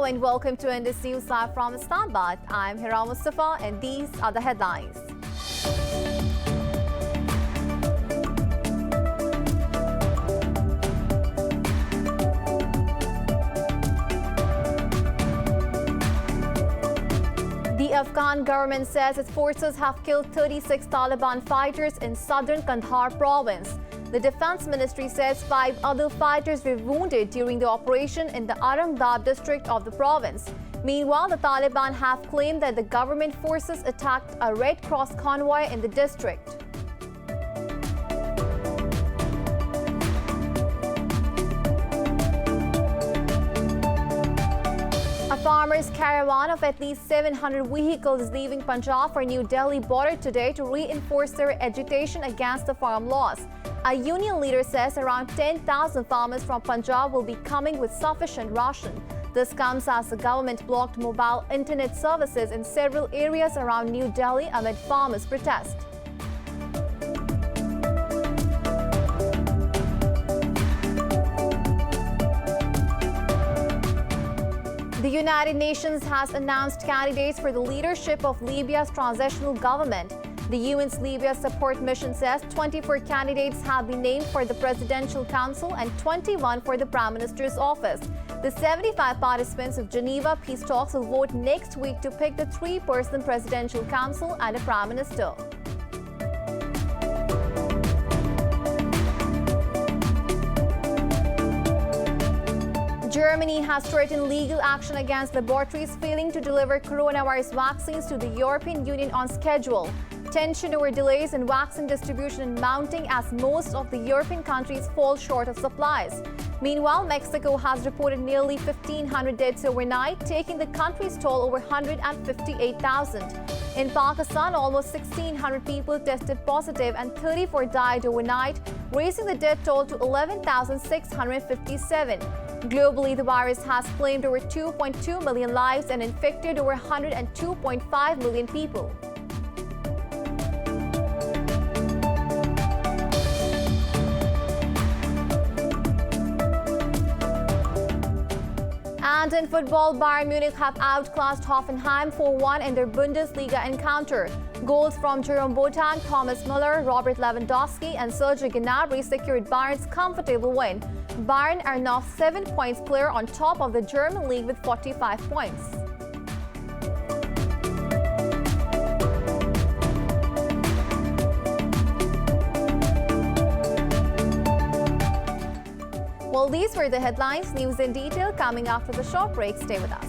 and welcome to Indus News Live from Islamabad. I'm Hira Mustafa and these are the headlines. The Afghan government says its forces have killed 36 Taliban fighters in southern Kandahar province. The Defense Ministry says 5 other fighters were wounded during the operation in the AFGHANISTAN district of the province. Meanwhile, the Taliban have claimed that the government forces attacked a Red Cross convoy in the district. A farmers' caravan of at least 700 vehicles is leaving Punjab for New Delhi border today to reinforce their agitation against the farm laws. A union leader says around 10,000 farmers from Punjab will be coming with sufficient ration. This comes as the government blocked mobile internet services in several areas around New Delhi amid farmers' protest. The United Nations has announced candidates for the leadership of Libya's transitional government. The UN's Libya Support Mission says 24 candidates have been named for the Presidential Council and 21 for the Prime Minister's office. The 75 participants of Geneva peace talks will vote next week to pick the 3-person Presidential Council and a Prime Minister. Germany has threatened legal action against laboratories failing to deliver coronavirus vaccines to the European Union on schedule. Tension over delays in vaccine distribution mounting as most of the European countries fall short of supplies. Meanwhile, Mexico has reported nearly 1,500 deaths overnight, taking the country's toll over 158,000. In Pakistan, almost 1,600 people tested positive and 34 died overnight, raising the death toll to 11,657. Globally, the virus has claimed over 2.2 million lives and infected over 102.5 million people. And in football, Bayern Munich have outclassed Hoffenheim 4-1 in their Bundesliga encounter. Goals from Jerome Boateng, Thomas Müller, Robert Lewandowski and Serge Gnabry secured Bayern's comfortable win. Bayern are now 7 points clear on top of the German league with 45 points. Well, these were the headlines. News in detail coming after the short break. Stay with us.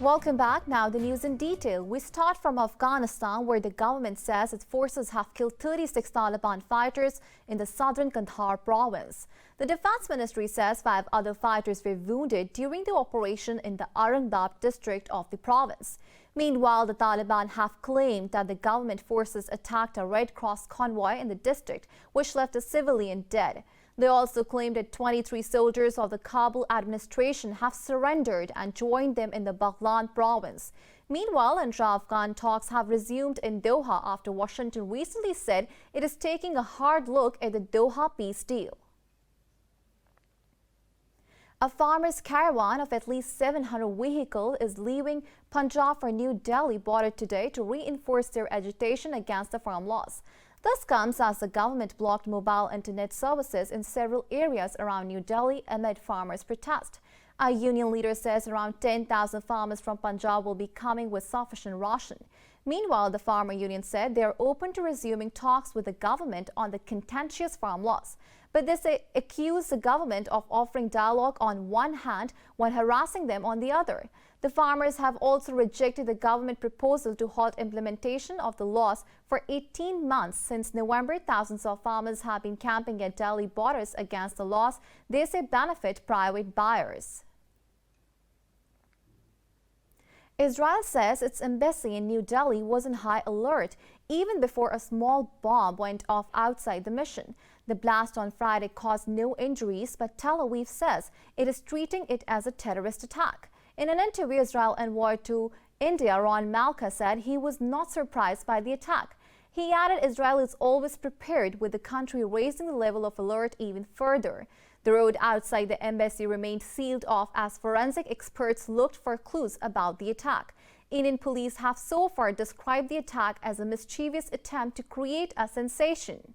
Welcome back. Now the news in detail. We start from Afghanistan, where the government says its forces have killed 36 Taliban fighters in the southern Kandahar province. The Defense Ministry says 5 other fighters were wounded during the operation in the AFGHANISTAN district of the province. Meanwhile, the Taliban have claimed that the government forces attacked a Red Cross convoy in the district, which left a civilian dead. They also claimed that 23 soldiers of the Kabul administration have surrendered and joined them in the Baghlan province. Meanwhile, intra-Afghan talks have resumed in Doha after Washington recently said it is taking a hard look at the Doha peace deal. A farmers' caravan of at least 700 vehicles is leaving Punjab for New Delhi border today to reinforce their agitation against the farm laws. This comes as the government blocked mobile internet services in several areas around New Delhi amid farmers' protest. A union leader says around 10,000 farmers from Punjab will be coming with sufficient ration. Meanwhile, the farmer union said they are open to resuming talks with the government on the contentious farm laws. But they accuse the government of offering dialogue on one hand while harassing them on the other. The farmers have also rejected the government proposal to halt implementation of the laws for 18 months. Since November, thousands of farmers have been camping at Delhi borders against the laws they say benefit private buyers. Israel says its embassy in New Delhi was on high alert even before a small bomb went off outside the mission. The blast on Friday caused no injuries, but Tel Aviv says it is treating it as a terrorist attack. In an interview, Israel envoy to India, Ron Malka, said he was not surprised by the attack. He added Israel is always prepared, with the country raising the level of alert even further. The road outside the embassy remained sealed off as forensic experts looked for clues about the attack. Indian police have so far described the attack as a mischievous attempt to create a sensation.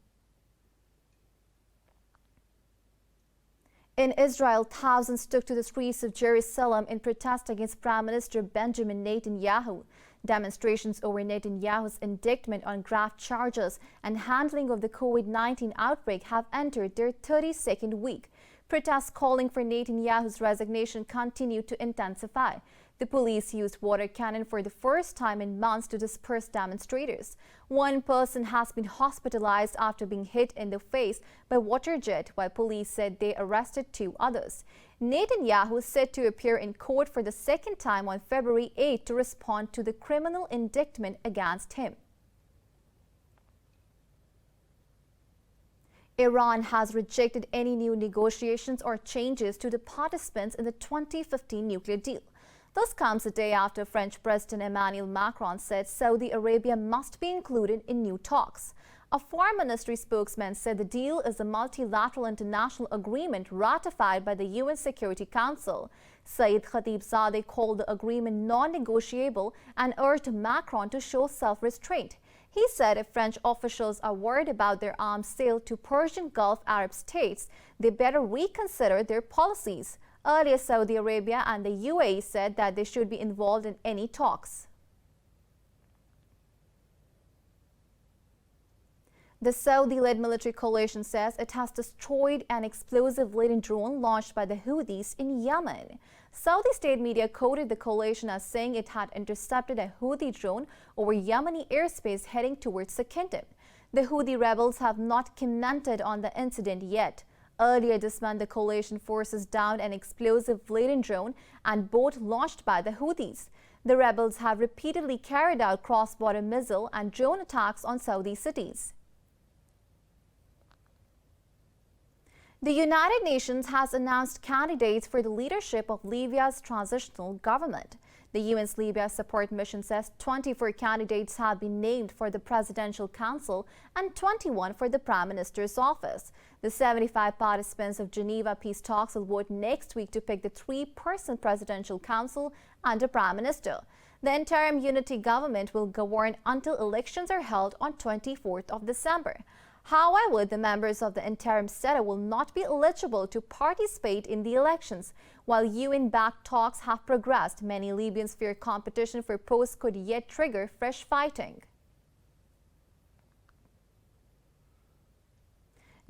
In Israel, thousands took to the streets of Jerusalem in protest against Prime Minister Benjamin Netanyahu. Demonstrations over Netanyahu's indictment on graft charges and handling of the COVID-19 outbreak have entered their 32nd week. Protests calling for Netanyahu's resignation continue to intensify. The police used water cannon for the first time in months to disperse demonstrators. One person has been hospitalized after being hit in the face by a water jet, while police said they arrested 2 others. Netanyahu is set to appear in court for the second time on February 8 to respond to the criminal indictment against him. Iran has rejected any new negotiations or changes to the participants in the 2015 nuclear deal. This comes a day after French President Emmanuel Macron said Saudi Arabia must be included in new talks. A Foreign Ministry spokesman said the deal is a multilateral international agreement ratified by the UN Security Council. Saeed Khatibzadeh called the agreement non-negotiable and urged Macron to show self-restraint. He said if French officials are worried about their arms sale to Persian Gulf Arab states, they better reconsider their policies. Earlier, Saudi Arabia and the UAE said that they should be involved in any talks. The Saudi-led military coalition says it has destroyed an explosive-laden drone launched by the Houthis in Yemen. Saudi state media quoted the coalition as saying it had intercepted a Houthi drone over Yemeni airspace heading towards the kingdom. The Houthi rebels have not commented on the incident yet. Earlier this month, the coalition forces downed an explosive-laden drone and boat launched by the Houthis. The rebels have repeatedly carried out cross-border missile and drone attacks on Saudi cities. The United Nations has announced candidates for the leadership of Libya's transitional government. The UN's Libya Support Mission says 24 candidates have been named for the Presidential Council and 21 for the Prime Minister's office. The 75 participants of Geneva peace talks will vote next week to pick the 3-person Presidential Council and a Prime Minister. The interim unity government will govern until elections are held on 24th of December. However, the members of the interim setup will not be eligible to participate in the elections. While UN-backed talks have progressed, many Libyans fear competition for posts could yet trigger fresh fighting.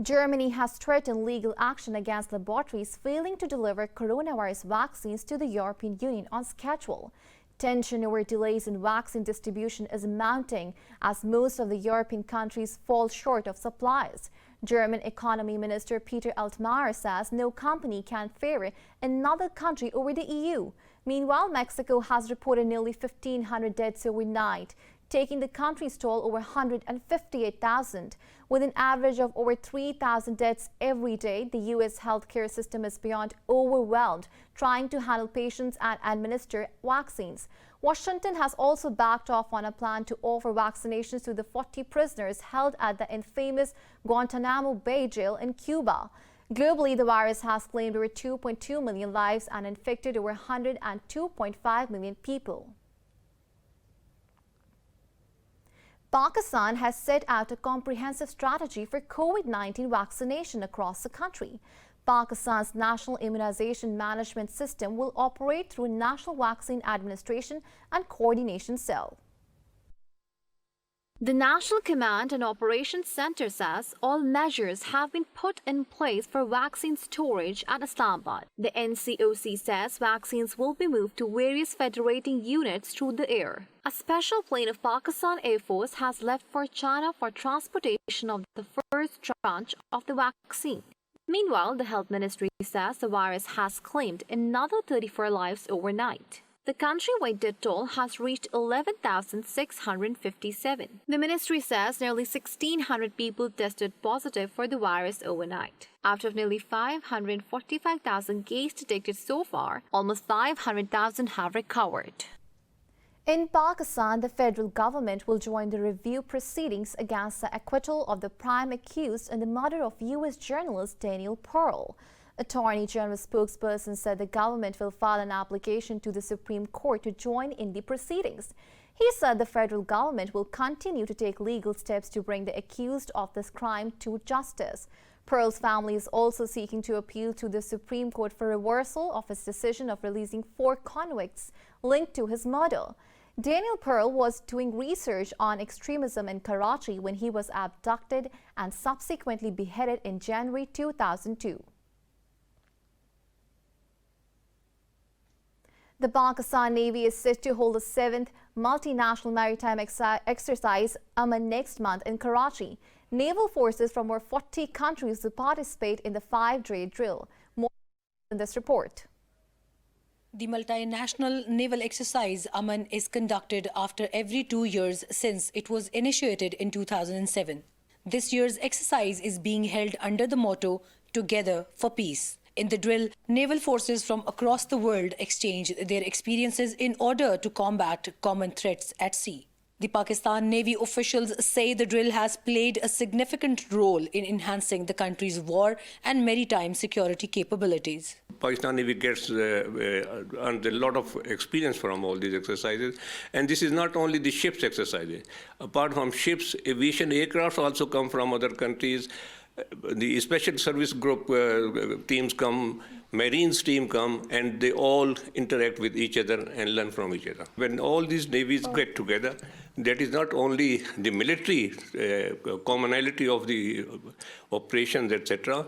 Germany has threatened legal action against laboratories failing to deliver coronavirus vaccines to the European Union on schedule. Tension over delays in vaccine distribution is mounting as most of the European countries fall short of supplies. German Economy Minister Peter Altmaier says no company can favor another country over the EU. Meanwhile, Mexico has reported nearly 1,500 deaths overnight, taking the country's toll over 158,000. With an average of over 3,000 deaths every day, the U.S. healthcare system is beyond overwhelmed, trying to handle patients and administer vaccines. Washington has also backed off on a plan to offer vaccinations to the 40 prisoners held at the infamous Guantanamo Bay jail in Cuba. Globally, the virus has claimed over 2.2 million lives and infected over 102.5 million people. Pakistan has set out a comprehensive strategy for COVID-19 vaccination across the country. Pakistan's National Immunization Management System will operate through a National Vaccine Administration and Coordination Cell. The National Command and Operations Center says all measures have been put in place for vaccine storage at Islamabad. The NCOC says vaccines will be moved to various federating units through the air. A special plane of Pakistan Air Force has left for China for transportation of the first tranche of the vaccine. Meanwhile, the Health Ministry says the virus has claimed another 34 lives overnight. The countrywide death toll has reached 11,657. The ministry says nearly 1,600 people tested positive for the virus overnight. Out of nearly 545,000 cases detected so far, almost 500,000 have recovered. In Pakistan, the federal government will join the review proceedings against the acquittal of the prime accused in the murder of U.S. journalist Daniel Pearl. Attorney General spokesperson said the government will file an application to the Supreme Court to join in the proceedings. He said the federal government will continue to take legal steps to bring the accused of this crime to justice. Pearl's family is also seeking to appeal to the Supreme Court for reversal of his decision of releasing 4 convicts linked to his murder. Daniel Pearl was doing research on extremism in Karachi when he was abducted and subsequently beheaded in January 2002. The Pakistan Navy is set to hold the 7th multinational maritime exercise AMAN next month in Karachi. Naval forces from over 40 countries will participate in the 5-day drill. More in this report. The multinational naval exercise AMAN is conducted after every 2 years since it was initiated in 2007. This year's exercise is being held under the motto, Together for Peace. In the drill, naval forces from across the world exchange their experiences in order to combat common threats at sea. The Pakistan Navy officials say the drill has played a significant role in enhancing the country's war and maritime security capabilities. Pakistan Navy gets a lot of experience from all these exercises, and this is not only the ships exercises. Apart from ships, aviation aircraft also come from other countries. The special service group teams come, Marines team come, and they all interact with each other and learn from each other. When all these navies get together, that is not only the military commonality of the operations, etc.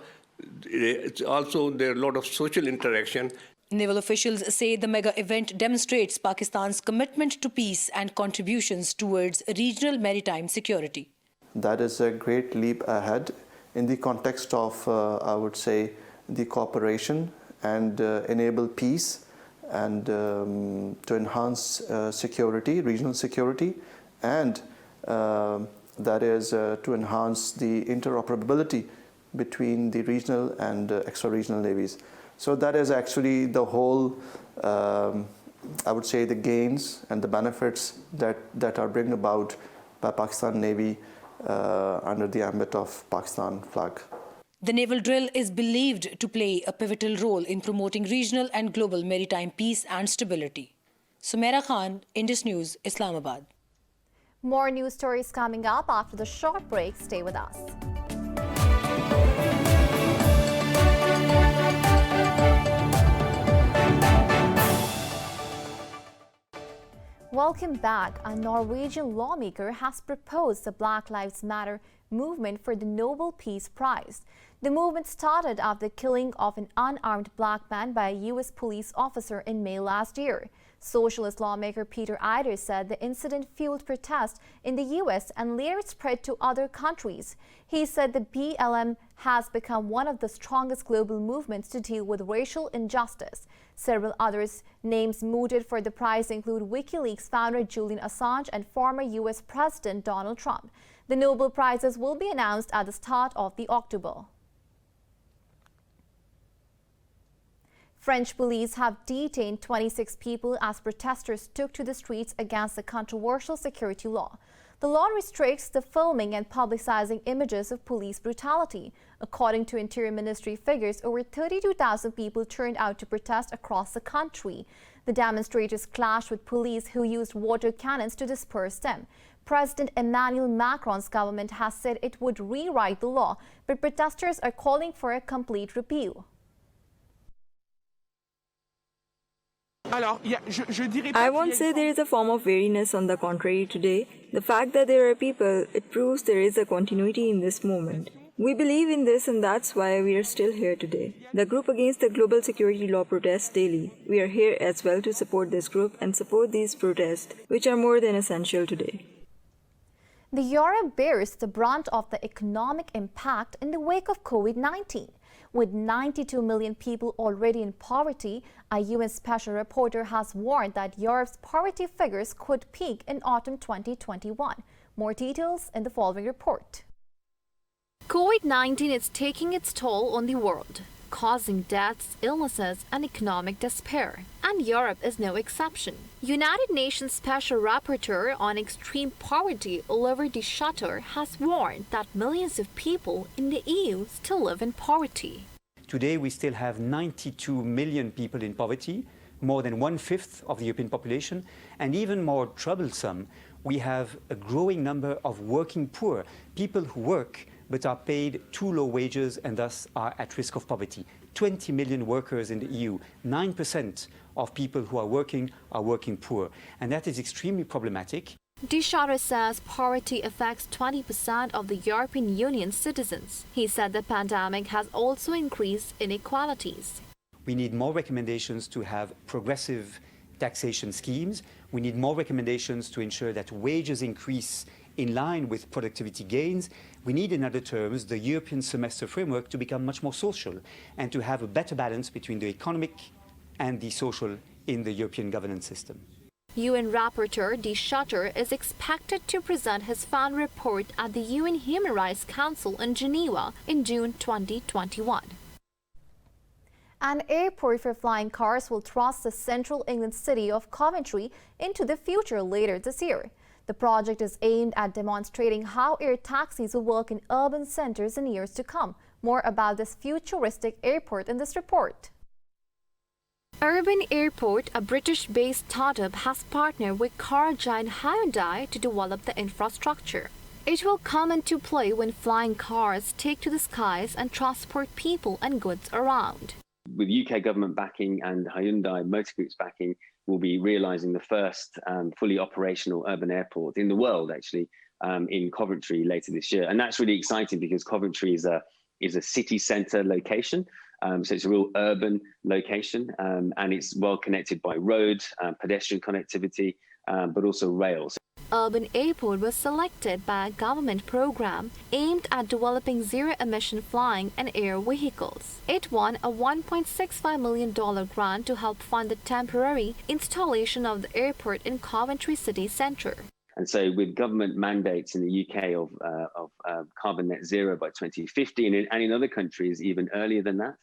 It's also there are a lot of social interaction. Naval officials say the mega event demonstrates Pakistan's commitment to peace and contributions towards regional maritime security. That is a great leap ahead in the context of, I would say, the cooperation and enable peace and to enhance security, regional security, and that is to enhance the interoperability between the regional and extra-regional navies. So that is actually the whole, I would say, the gains and the benefits that are brought about by Pakistan Navy under the ambit of Pakistan flag. The naval drill is believed to play a pivotal role in promoting regional and global maritime peace and stability. Sumaira Khan, Indus News, Islamabad. More news stories coming up after the short break. Stay with us. Welcome back. A Norwegian lawmaker has proposed the Black Lives Matter movement for the Nobel Peace Prize. The movement started after the killing of an unarmed black man by a U.S. police officer in May last year. Socialist lawmaker Peter Eider said the incident fueled protests in the U.S. and later spread to other countries. He said the BLM has become one of the strongest global movements to deal with racial injustice. Several others names mooted for the prize include WikiLeaks founder Julian Assange and former U.S. President Donald Trump. The Nobel Prizes will be announced at the start of the October. French police have detained 26 people as protesters took to the streets against the controversial security law. The law restricts the filming and publicizing images of police brutality. According to Interior Ministry figures, over 32,000 people turned out to protest across the country. The demonstrators clashed with police who used water cannons to disperse them. President Emmanuel Macron's government has said it would rewrite the law, but protesters are calling for a complete repeal. I won't say there is a form of weariness. On the contrary, today, the fact that there are people, it proves there is a continuity in this movement. We believe in this, and that's why we are still here today. The group against the global security law protests daily. We are here as well to support this group and support these protests, which are more than essential today. The Europe bears the brunt of the economic impact in the wake of COVID-19. With 92 million people already in poverty, a UN special reporter has warned that Europe's poverty figures could peak in autumn 2021. More details in the following report. COVID-19 is taking its toll on the world. causing deaths, illnesses, and economic despair. And Europe is no exception. United Nations Special Rapporteur on Extreme Poverty, Olivier de Schutter, has warned that millions of people in the EU still live in poverty. Today, we still have 92 million people in poverty, more than 1/5 of the European population, and even more troublesome, we have a growing number of working poor, people who work but are paid too low wages and thus are at risk of poverty. 20 million workers in the EU, 9% of people who are working poor, and that is extremely problematic. De Schutter says poverty affects 20% of the European Union's citizens. He said the pandemic has also increased inequalities. We need more recommendations to have progressive taxation schemes. We need more recommendations to ensure that wages increase in line with productivity gains. We need, in other terms, the European semester framework to become much more social and to have a better balance between the economic and the social in the European governance system. UN Rapporteur de Schutter is expected to present his final report at the UN Human Rights Council in Geneva in June 2021. An airport for flying cars will thrust the central England city of Coventry into the future later this year. The project is aimed at demonstrating how air taxis will work in urban centers in years to come. More about this futuristic airport in this report. Urban Airport, a British-based startup, has partnered with car giant HOUTHI to develop the infrastructure. It will come into play when flying cars take to the skies and transport people and goods around. With UK government backing and Hyundai Motor Group's backing, we'll be realising the first fully operational urban airport in the world, actually, in Coventry later this year. And that's really exciting because Coventry is a city centre location. So it's a real urban location, and it's well connected by road, pedestrian connectivity, but also rail. Urban Airport was selected by a government program aimed at developing zero-emission flying and air vehicles. It won a $1.65 million grant to help fund the temporary installation of the airport in Coventry city centre. And so with government mandates in the UK of carbon net zero by 2050, and in other countries even earlier than that,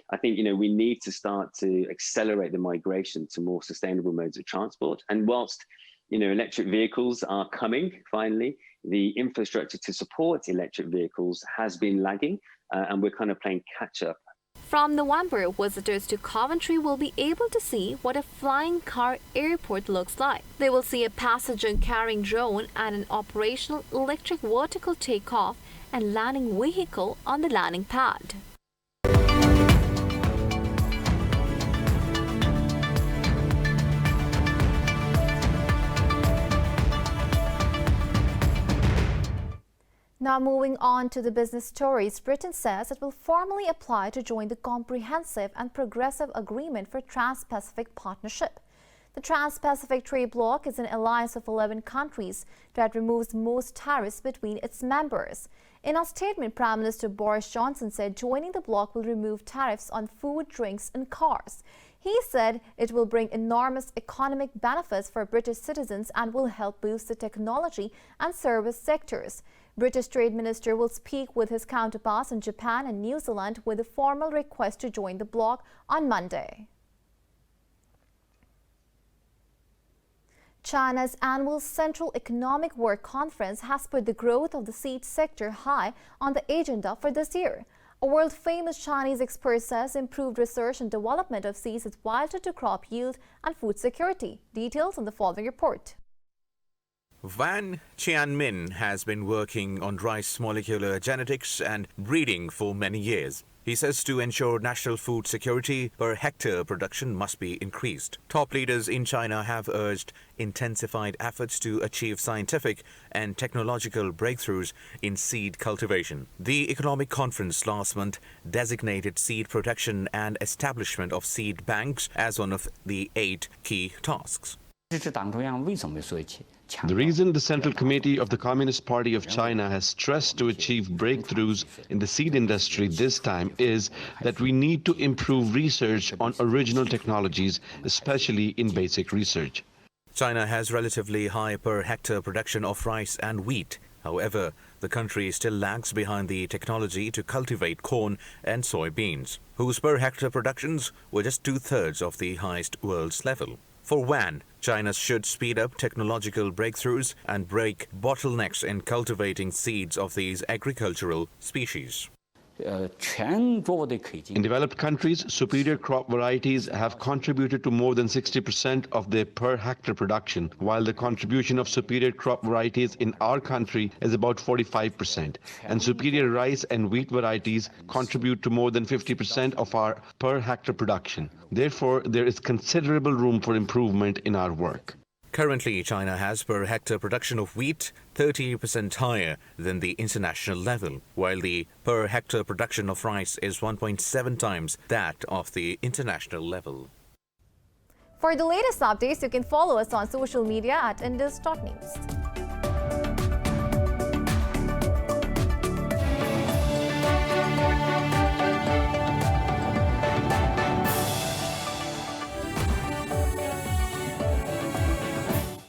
I think we need to start to accelerate the migration to more sustainable modes of transport. And whilst electric vehicles are coming, finally, the infrastructure to support electric vehicles has been lagging, and we're kind of playing catch up. From November, visitors to Coventry will be able to see what a flying car airport looks like. They will see a passenger-carrying drone and an operational electric vertical takeoff and landing vehicle on the landing pad. Now moving on to the business stories, Britain says it will formally apply to join the Comprehensive and Progressive Agreement for Trans-Pacific Partnership. The Trans-Pacific Trade Bloc is an alliance of 11 countries that removes most tariffs between its members. In a statement, Prime Minister Boris Johnson said joining the bloc will remove tariffs on food, drinks and cars. He said it will bring enormous economic benefits for British citizens and will help boost the technology and service sectors. British Trade Minister will speak with his counterparts in Japan and New Zealand with a formal request to join the bloc on Monday. China's annual Central Economic Work Conference has put the growth of the seed sector high on the agenda for this year. A world-famous Chinese expert says improved research and development of seeds is vital to crop yield and food security. Details in the following report. Wang Qianmin has been working on rice molecular genetics and breeding for many years. He says to ensure national food security, per hectare production must be increased. Top leaders in China have urged intensified efforts to achieve scientific and technological breakthroughs in seed cultivation. The economic conference last month designated seed protection and establishment of seed banks as one of the 8 key tasks. The reason the Central Committee of the Communist Party of China has stressed to achieve breakthroughs in the seed industry this time is that we need to improve research on original technologies, especially in basic research. China has relatively high per hectare production of rice and wheat. However, the country still lags behind the technology to cultivate corn and soybeans, whose per hectare productions were just 2/3 of the highest world's level. For WAN, China should speed up technological breakthroughs and break bottlenecks in cultivating seeds of these agricultural species. In developed countries, superior crop varieties have contributed to more than 60% of their per hectare production, while the contribution of superior crop varieties in our country is about 45%, and superior rice and wheat varieties contribute to more than 50% of our per hectare production. Therefore, there is considerable room for improvement in our work. Currently, China has per hectare production of wheat 30% higher than the international level, while the per hectare production of rice is 1.7 times that of the international level. For the latest updates, you can follow us on social media at indus.news.